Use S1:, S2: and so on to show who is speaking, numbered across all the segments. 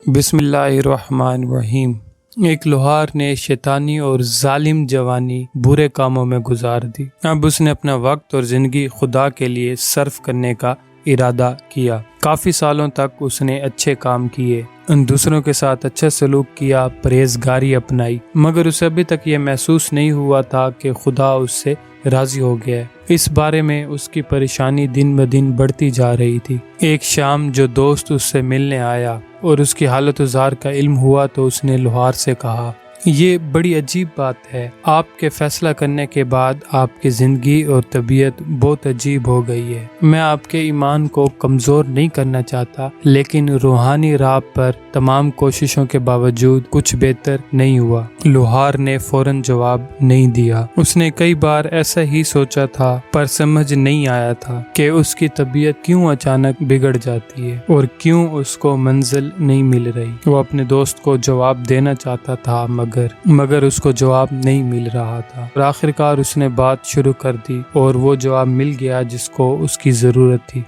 S1: بسم اللہ الرحمن الرحیم۔ ایک لوہار نے شیطانی اور ظالم جوانی برے کاموں میں گزار دی۔ اب اس نے اپنا وقت اور زندگی خدا کے لیے صرف کرنے کا ارادہ کیا۔ کافی سالوں تک اس نے اچھے کام کیے، دوسروں کے ساتھ اچھا سلوک کیا، پرہیزگاری اپنائی، مگر اسے ابھی تک یہ محسوس نہیں ہوا تھا کہ خدا اس سے راضی ہو گیا ہے۔ اس بارے میں اس کی پریشانی دن بدن بڑھتی جا رہی تھی۔ ایک شام جو دوست اس سے ملنے آیا اور اس کی حالت و زار کا علم ہوا تو اس نے لوہار سے کہا، یہ بڑی عجیب بات ہے، آپ کے فیصلہ کرنے کے بعد آپ کی زندگی اور طبیعت بہت عجیب ہو گئی ہے۔ میں آپ کے ایمان کو کمزور نہیں کرنا چاہتا، لیکن روحانی راہ پر تمام کوششوں کے باوجود کچھ بہتر نہیں ہوا۔ لوہار نے فوراً جواب نہیں دیا۔ اس نے کئی بار ایسا ہی سوچا تھا، پر سمجھ نہیں آیا تھا کہ اس کی طبیعت کیوں اچانک بگڑ جاتی ہے اور کیوں اس کو منزل نہیں مل رہی۔ وہ اپنے دوست کو جواب دینا چاہتا تھا، مگر اس کو جواب نہیں مل رہا تھا، اور آخرکار اس نے بات شروع کر دی اور وہ جواب مل گیا جس کو اس کی ضرورت تھی۔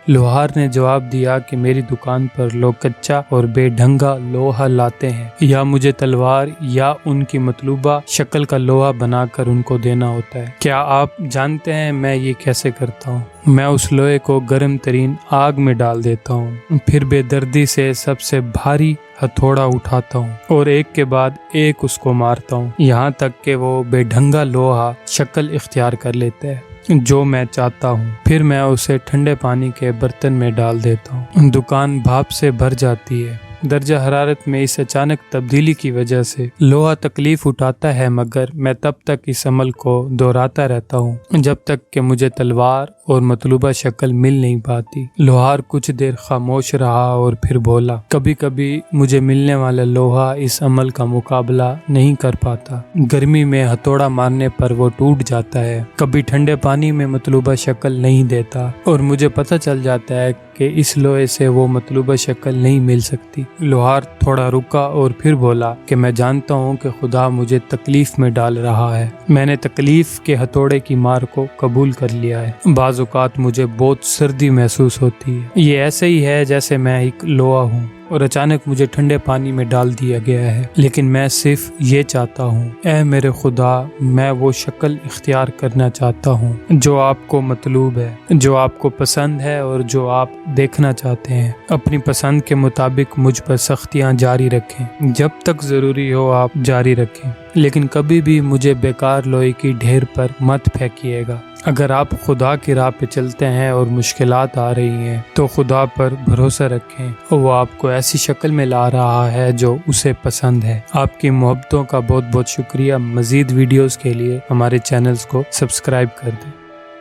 S1: لوہار نے جواب دیا کہ میری دکان پر لوگ کچا اور بے ڈھنگا لوہا لاتے ہیں، یا مجھے تلوار یا ان کی مطلوبہ شکل کا لوہا بنا کر ان کو دینا ہوتا ہے۔ کیا آپ جانتے ہیں میں یہ کیسے کرتا ہوں؟ میں اس لوہے کو گرم ترین آگ میں ڈال دیتا ہوں، پھر بے دردی سے سب سے بھاری ہتھوڑا اٹھاتا ہوں اور ایک کے بعد ایک اس کو مارتا ہوں، یہاں تک کہ وہ بے ڈھنگا لوہا شکل اختیار کر لیتا ہے جو میں چاہتا ہوں۔ پھر میں اسے ٹھنڈے پانی کے برتن میں ڈال دیتا ہوں۔ دکان بھاپ سے بھر جاتی ہے۔ درجہ حرارت میں اس اچانک تبدیلی کی وجہ سے لوہا تکلیف اٹھاتا ہے، مگر میں تب تک اس عمل کو دہراتا رہتا ہوں جب تک کہ مجھے تلوار اور مطلوبہ شکل مل نہیں پاتی۔ لوہار کچھ دیر خاموش رہا اور پھر بولا، کبھی کبھی مجھے ملنے والا لوہا اس عمل کا مقابلہ نہیں کر پاتا۔ گرمی میں ہتھوڑا مارنے پر وہ ٹوٹ جاتا ہے، کبھی ٹھنڈے پانی میں مطلوبہ شکل نہیں دیتا، اور مجھے پتہ چل جاتا ہے کہ اس لوہے سے وہ مطلوبہ شکل نہیں مل سکتی۔ لوہار تھوڑا رکا اور پھر بولا کہ میں جانتا ہوں کہ خدا مجھے تکلیف میں ڈال رہا ہے۔ میں نے تکلیف کے ہتھوڑے کی مار کو قبول کر لیا ہے۔ بعض اوقات مجھے بہت سردی محسوس ہوتی ہے، یہ ایسے ہی ہے جیسے میں ایک لوہا ہوں اور اچانک مجھے ٹھنڈے پانی میں ڈال دیا گیا ہے، لیکن میں صرف یہ چاہتا ہوں، اے میرے خدا، میں وہ شکل اختیار کرنا چاہتا ہوں جو آپ کو مطلوب ہے، جو آپ کو پسند ہے اور جو آپ دیکھنا چاہتے ہیں۔ اپنی پسند کے مطابق مجھ پر سختیاں جاری رکھیں، جب تک ضروری ہو آپ جاری رکھیں، لیکن کبھی بھی مجھے بیکار لوہے کی ڈھیر پر مت پھینکیے گا۔ اگر آپ خدا کی راہ پہ چلتے ہیں اور مشکلات آ رہی ہیں تو خدا پر بھروسہ رکھیں، اور وہ آپ کو ایسی شکل میں لا رہا ہے جو اسے پسند ہے۔ آپ کی محبتوں کا بہت بہت شکریہ۔ مزید ویڈیوز کے لیے ہمارے چینلز کو سبسکرائب کر دیں۔